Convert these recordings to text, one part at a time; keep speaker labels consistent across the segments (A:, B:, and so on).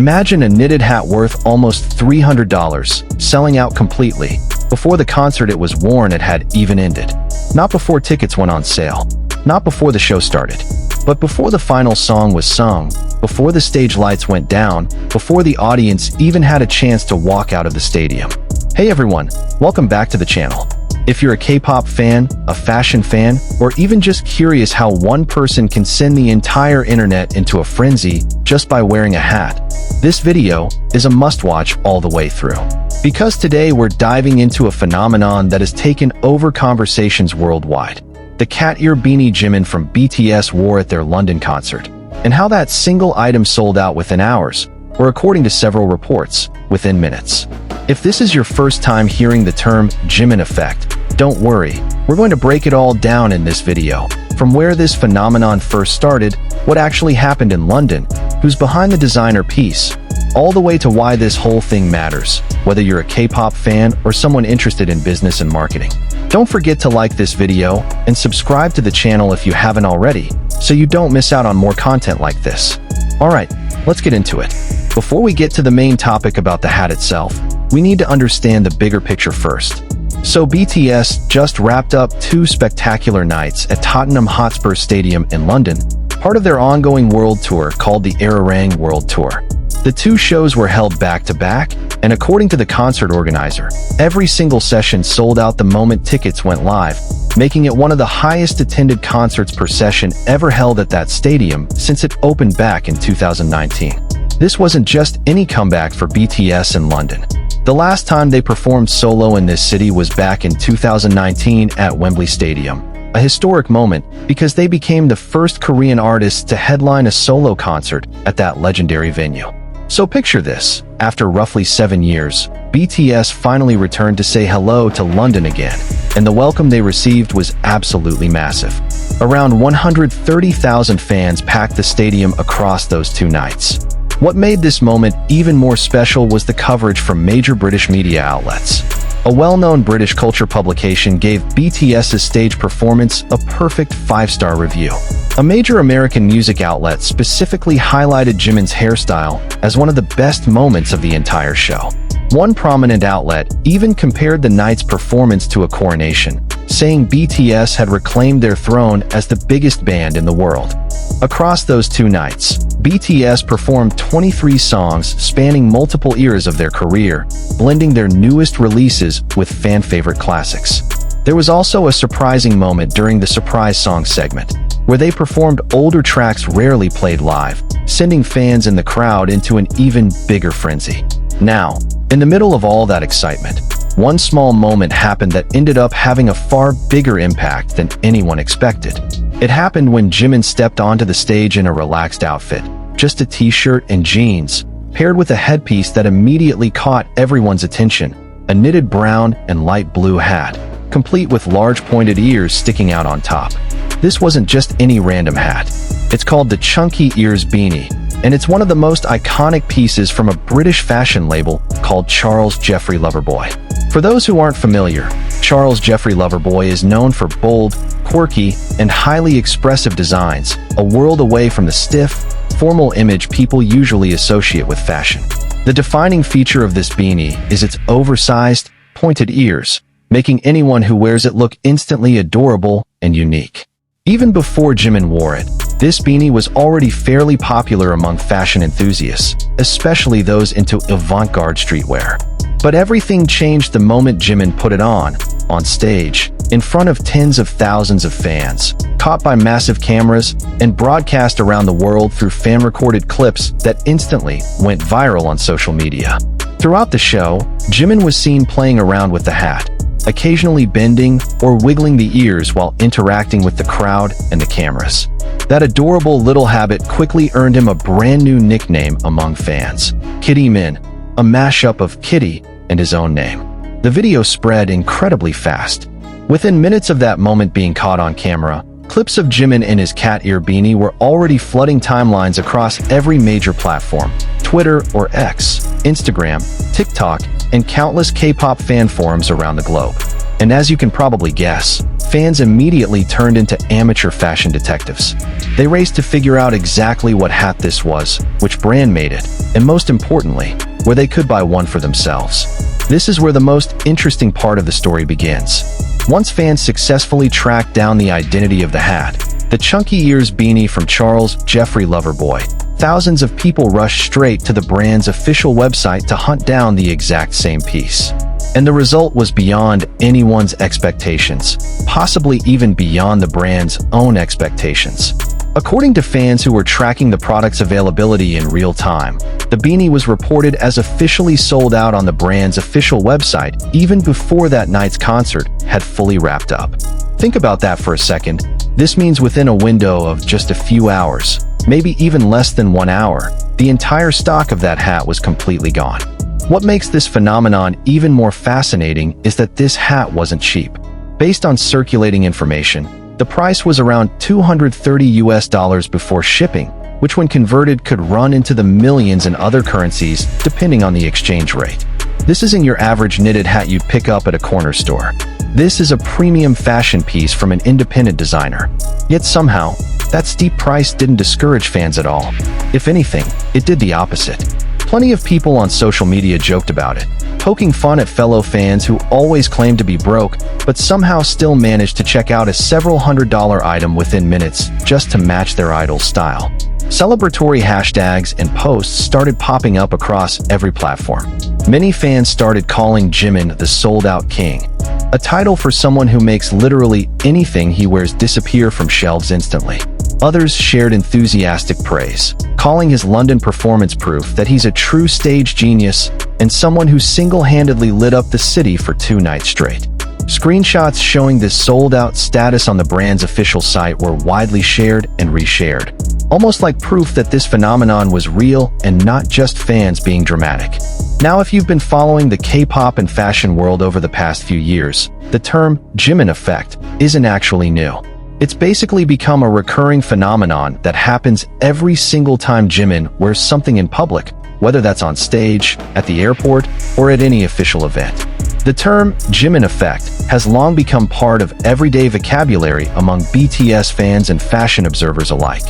A: Imagine a knitted hat worth almost $300, selling out completely. Before the concert it was worn, it had even ended. Not before tickets went on sale. Not before the show started. But before the final song was sung, before the stage lights went down, before the audience even had a chance to walk out of the stadium. Hey everyone, welcome back to the channel. If you're a K-pop fan, a fashion fan, or even just curious how one person can send the entire internet into a frenzy just by wearing a hat, this video is a must-watch all the way through. Because today we're diving into a phenomenon that has taken over conversations worldwide. The cat ear beanie Jimin from BTS wore at their London concert, and how that single item sold out within hours, or according to several reports, within minutes. If this is your first time hearing the term Jimin effect, don't worry, we're going to break it all down in this video. From where this phenomenon first started, what actually happened in London, who's behind the designer piece, all the way to why this whole thing matters, whether you're a K-pop fan or someone interested in business and marketing. Don't forget to like this video and subscribe to the channel if you haven't already, so you don't miss out on more content like this. Alright, let's get into it. Before we get to the main topic about the hat itself, we need to understand the bigger picture first. So BTS just wrapped up 2 spectacular nights at Tottenham Hotspur Stadium in London, part of their ongoing world tour called the Arirang World Tour. The 2 shows were held back-to-back, and according to the concert organizer, every single session sold out the moment tickets went live, making it one of the highest attended concerts per session ever held at that stadium since it opened back in 2019. This wasn't just any comeback for BTS in London. The last time they performed solo in this city was back in 2019 at Wembley Stadium, a historic moment because they became the first Korean artists to headline a solo concert at that legendary venue. So picture this, after roughly 7 years, BTS finally returned to say hello to London again, and the welcome they received was absolutely massive. Around 130,000 fans packed the stadium across those 2 nights. What made this moment even more special was the coverage from major British media outlets. A well-known British culture publication gave BTS's stage performance a perfect 5-star review. A major American music outlet specifically highlighted Jimin's hairstyle as one of the best moments of the entire show. One prominent outlet even compared the night's performance to a coronation, saying BTS had reclaimed their throne as the biggest band in the world. Across those 2 nights, BTS performed 23 songs spanning multiple eras of their career, blending their newest releases with fan-favorite classics. There was also a surprising moment during the surprise song segment, where they performed older tracks rarely played live, sending fans in the crowd into an even bigger frenzy. Now, in the middle of all that excitement, one small moment happened that ended up having a far bigger impact than anyone expected. It happened when Jimin stepped onto the stage in a relaxed outfit, just a t-shirt and jeans, paired with a headpiece that immediately caught everyone's attention, a knitted brown and light blue hat, complete with large pointed ears sticking out on top. This wasn't just any random hat. It's called the Chunky Ears Beanie, and it's one of the most iconic pieces from a British fashion label called Charles Jeffrey Loverboy. For those who aren't familiar, Charles Jeffrey Loverboy is known for bold, quirky, and highly expressive designs, a world away from the stiff, formal image people usually associate with fashion. The defining feature of this beanie is its oversized, pointed ears, making anyone who wears it look instantly adorable and unique. Even before Jimin wore it, this beanie was already fairly popular among fashion enthusiasts, especially those into avant-garde streetwear. But everything changed the moment Jimin put it on stage, in front of tens of thousands of fans, caught by massive cameras, and broadcast around the world through fan-recorded clips that instantly went viral on social media. Throughout the show, Jimin was seen playing around with the hat, occasionally bending or wiggling the ears while interacting with the crowd and the cameras. That adorable little habit quickly earned him a brand new nickname among fans, Kitty Min, a mashup of Kitty and his own name. The video spread incredibly fast. Within minutes of that moment being caught on camera, clips of Jimin in his cat ear beanie were already flooding timelines across every major platform: Twitter or X, Instagram, TikTok, and countless K-pop fan forums around the globe. And as you can probably guess, fans immediately turned into amateur fashion detectives. They raced to figure out exactly what hat this was, which brand made it, and most importantly, where they could buy one for themselves. This is where the most interesting part of the story begins. Once fans successfully tracked down the identity of the hat, the chunky ears beanie from Charles Jeffrey Loverboy, thousands of people rushed straight to the brand's official website to hunt down the exact same piece. And the result was beyond anyone's expectations, possibly even beyond the brand's own expectations. According to fans who were tracking the product's availability in real time, the beanie was reported as officially sold out on the brand's official website even before that night's concert had fully wrapped up. Think about that for a second. This means within a window of just a few hours, maybe even less than 1 hour, the entire stock of that hat was completely gone. What makes this phenomenon even more fascinating is that this hat wasn't cheap. Based on circulating information, the price was around $230 before shipping, which when converted could run into the millions in other currencies depending on the exchange rate. This isn't your average knitted hat you'd pick up at a corner store. This is a premium fashion piece from an independent designer. Yet somehow, that steep price didn't discourage fans at all. If anything, it did the opposite. Plenty of people on social media joked about it, poking fun at fellow fans who always claimed to be broke, but somehow still managed to check out a several $100 item within minutes just to match their idol's style. Celebratory hashtags and posts started popping up across every platform. Many fans started calling Jimin the sold-out king, a title for someone who makes literally anything he wears disappear from shelves instantly. Others shared enthusiastic praise, calling his London performance proof that he's a true stage genius and someone who single-handedly lit up the city for 2 nights straight. Screenshots showing this sold-out status on the brand's official site were widely shared and reshared, almost like proof that this phenomenon was real and not just fans being dramatic. Now, if you've been following the K-pop and fashion world over the past few years, the term Jimin effect isn't actually new. It's basically become a recurring phenomenon that happens every single time Jimin wears something in public, whether that's on stage, at the airport, or at any official event. The term Jimin effect has long become part of everyday vocabulary among BTS fans and fashion observers alike.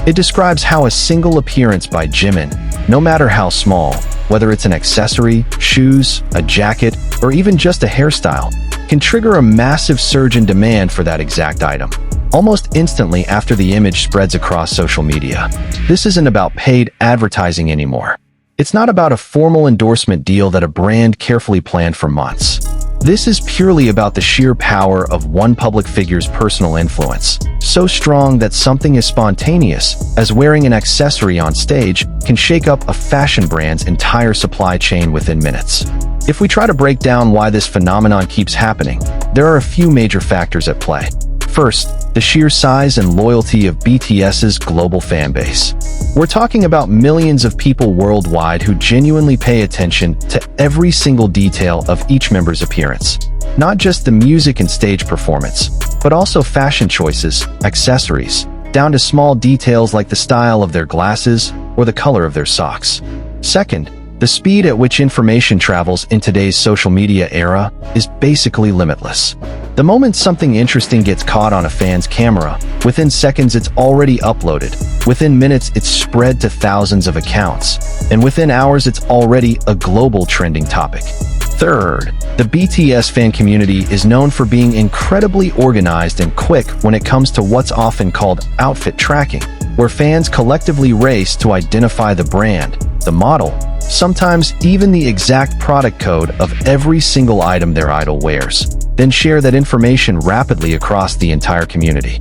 A: It describes how a single appearance by Jimin, no matter how small, whether it's an accessory, shoes, a jacket, or even just a hairstyle, can trigger a massive surge in demand for that exact item, almost instantly after the image spreads across social media. This isn't about paid advertising anymore. It's not about a formal endorsement deal that a brand carefully planned for months. This is purely about the sheer power of one public figure's personal influence, so strong that something as spontaneous as wearing an accessory on stage can shake up a fashion brand's entire supply chain within minutes. If we try to break down why this phenomenon keeps happening, there are a few major factors at play. First, the sheer size and loyalty of BTS's global fan base. We're talking about millions of people worldwide who genuinely pay attention to every single detail of each member's appearance. Not just the music and stage performance, but also fashion choices, accessories, down to small details like the style of their glasses or the color of their socks. Second, the speed at which information travels in today's social media era is basically limitless. The moment something interesting gets caught on a fan's camera, within seconds it's already uploaded, within minutes it's spread to thousands of accounts, and within hours it's already a global trending topic. Third, the BTS fan community is known for being incredibly organized and quick when it comes to what's often called outfit tracking, where fans collectively race to identify the brand, the model, sometimes even the exact product code of every single item their idol wears, then share that information rapidly across the entire community.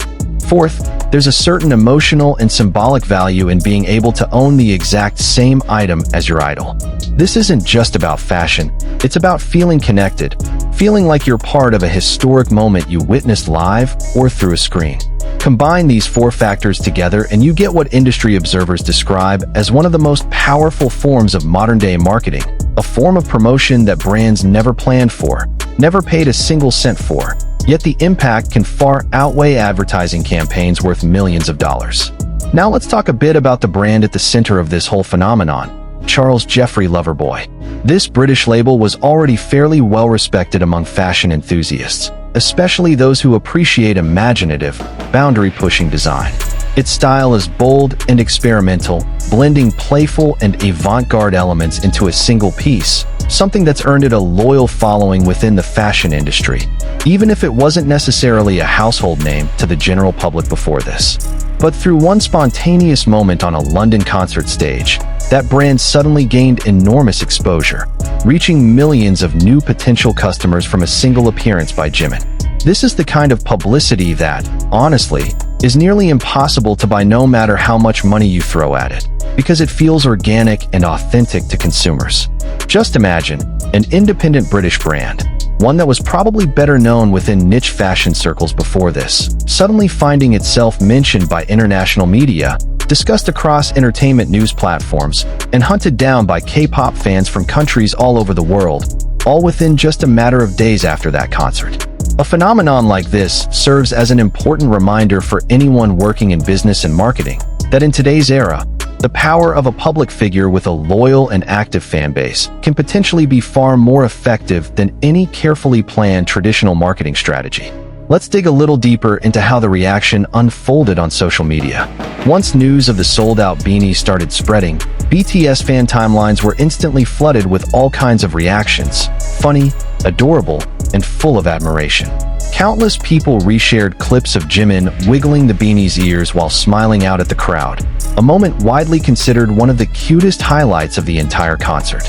A: Fourth, there's a certain emotional and symbolic value in being able to own the exact same item as your idol. This isn't just about fashion, it's about feeling connected, feeling like you're part of a historic moment you witnessed live or through a screen. Combine these 4 factors together and you get what industry observers describe as one of the most powerful forms of modern-day marketing, a form of promotion that brands never planned for, never paid a single cent for, yet the impact can far outweigh advertising campaigns worth millions of dollars. Now let's talk a bit about the brand at the center of this whole phenomenon, Charles Jeffrey Loverboy. This British label was already fairly well respected among fashion enthusiasts. especially those who appreciate imaginative, boundary-pushing design. Its style is bold and experimental, blending playful and avant-garde elements into a single piece, something that's earned it a loyal following within the fashion industry, even if it wasn't necessarily a household name to the general public before this. But through one spontaneous moment on a London concert stage, that brand suddenly gained enormous exposure, reaching millions of new potential customers from a single appearance by Jimin. This is the kind of publicity that, honestly, is nearly impossible to buy no matter how much money you throw at it, because it feels organic and authentic to consumers. Just imagine, an independent British brand, one that was probably better known within niche fashion circles before this, suddenly finding itself mentioned by international media, discussed across entertainment news platforms, and hunted down by K-pop fans from countries all over the world, all within just a matter of days after that concert. A phenomenon like this serves as an important reminder for anyone working in business and marketing that in today's era, the power of a public figure with a loyal and active fan base can potentially be far more effective than any carefully planned traditional marketing strategy. Let's dig a little deeper into how the reaction unfolded on social media. Once news of the sold-out Beanie started spreading, BTS fan timelines were instantly flooded with all kinds of reactions, funny, adorable, and full of admiration. Countless people reshared clips of Jimin wiggling the Beanie's ears while smiling out at the crowd, a moment widely considered one of the cutest highlights of the entire concert.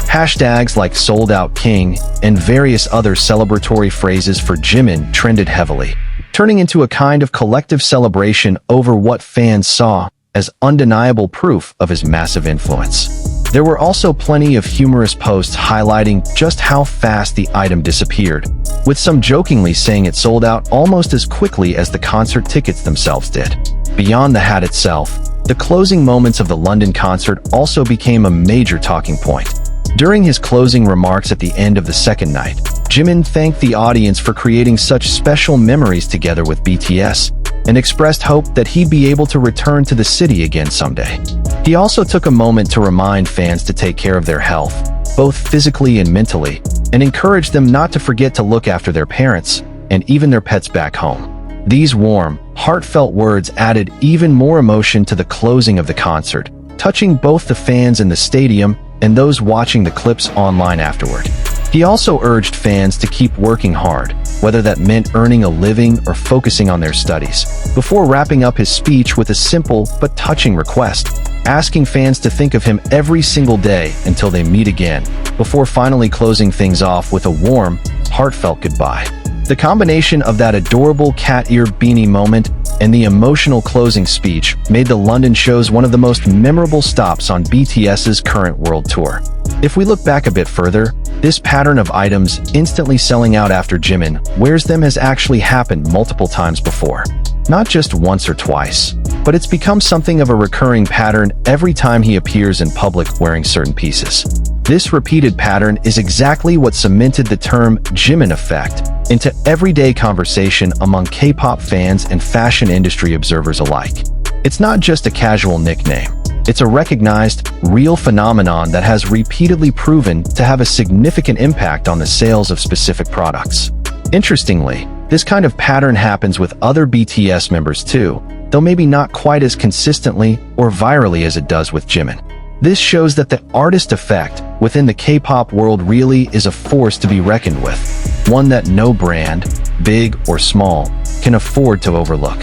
A: Hashtags like Sold Out King and various other celebratory phrases for Jimin trended heavily, turning into a kind of collective celebration over what fans saw as undeniable proof of his massive influence. There were also plenty of humorous posts highlighting just how fast the item disappeared, with some jokingly saying it sold out almost as quickly as the concert tickets themselves did. Beyond the hat itself, the closing moments of the London concert also became a major talking point. During his closing remarks at the end of the second night, Jimin thanked the audience for creating such special memories together with BTS and expressed hope that he'd be able to return to the city again someday. He also took a moment to remind fans to take care of their health, both physically and mentally, and encouraged them not to forget to look after their parents and even their pets back home. These warm, heartfelt words added even more emotion to the closing of the concert, touching both the fans in the stadium and those watching the clips online afterward. He also urged fans to keep working hard, whether that meant earning a living or focusing on their studies, before wrapping up his speech with a simple but touching request, asking fans to think of him every single day until they meet again, before finally closing things off with a warm, heartfelt goodbye. The combination of that adorable cat ear Beanie moment and the emotional closing speech made the London shows one of the most memorable stops on BTS's current world tour. If we look back a bit further, this pattern of items instantly selling out after Jimin wears them has actually happened multiple times before. Not just once or twice, but it's become something of a recurring pattern every time he appears in public wearing certain pieces. This repeated pattern is exactly what cemented the term Jimin effect into everyday conversation among K-pop fans and fashion industry observers alike. It's not just a casual nickname. It's a recognized, real phenomenon that has repeatedly proven to have a significant impact on the sales of specific products. Interestingly, this kind of pattern happens with other BTS members too, though maybe not quite as consistently or virally as it does with Jimin. This shows that the artist effect within the K-pop world really is a force to be reckoned with, one that no brand, big or small, can afford to overlook.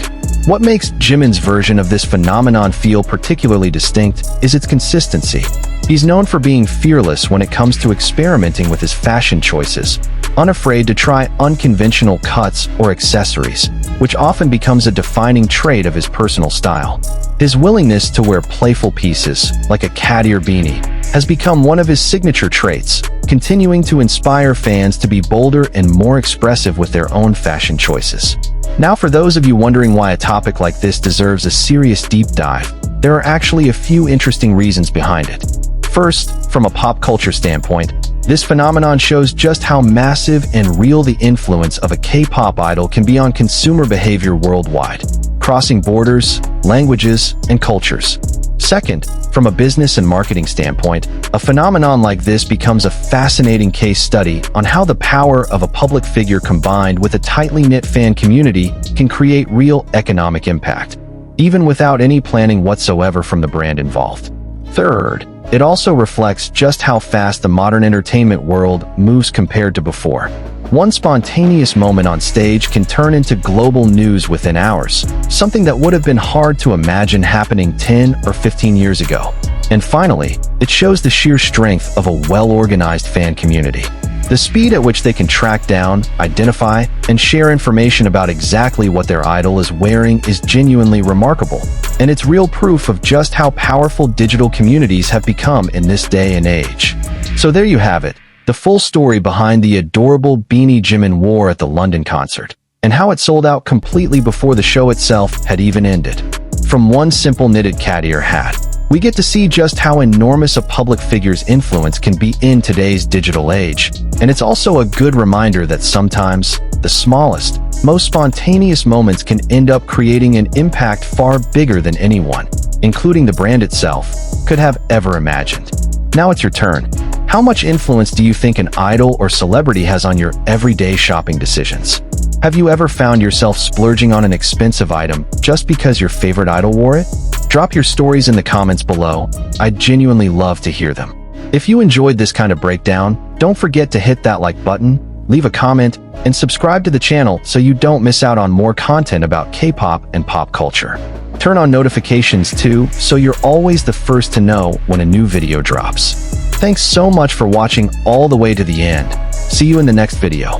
A: What makes Jimin's version of this phenomenon feel particularly distinct is its consistency. He's known for being fearless when it comes to experimenting with his fashion choices, unafraid to try unconventional cuts or accessories, which often becomes a defining trait of his personal style. His willingness to wear playful pieces, like a cat ear beanie, has become one of his signature traits, continuing to inspire fans to be bolder and more expressive with their own fashion choices. Now, for those of you wondering why a topic like this deserves a serious deep dive, there are actually a few interesting reasons behind it. First, from a pop culture standpoint, this phenomenon shows just how massive and real the influence of a K-pop idol can be on consumer behavior worldwide, crossing borders, languages, and cultures. Second, from a business and marketing standpoint, a phenomenon like this becomes a fascinating case study on how the power of a public figure combined with a tightly knit fan community can create real economic impact, even without any planning whatsoever from the brand involved. Third, it also reflects just how fast the modern entertainment world moves compared to before. One spontaneous moment on stage can turn into global news within hours, something that would have been hard to imagine happening 10 or 15 years ago. And finally, it shows the sheer strength of a well-organized fan community. The speed at which they can track down, identify, and share information about exactly what their idol is wearing is genuinely remarkable, and it's real proof of just how powerful digital communities have become in this day and age. So there you have it, the full story behind the adorable beanie Jimin wore at the London concert, and how it sold out completely before the show itself had even ended. From one simple knitted cat ear hat, we get to see just how enormous a public figure's influence can be in today's digital age, and it's also a good reminder that sometimes the smallest, most spontaneous moments can end up creating an impact far bigger than anyone, including the brand itself, could have ever imagined. Now it's your turn. How much influence do you think an idol or celebrity has on your everyday shopping decisions? Have you ever found yourself splurging on an expensive item just because your favorite idol wore it? Drop your stories in the comments below. I'd genuinely love to hear them. If you enjoyed this kind of breakdown, don't forget to hit that like button, leave a comment, and subscribe to the channel so you don't miss out on more content about K-pop and pop culture. Turn on notifications too, so you're always the first to know when a new video drops. Thanks so much for watching all the way to the end. See you in the next video.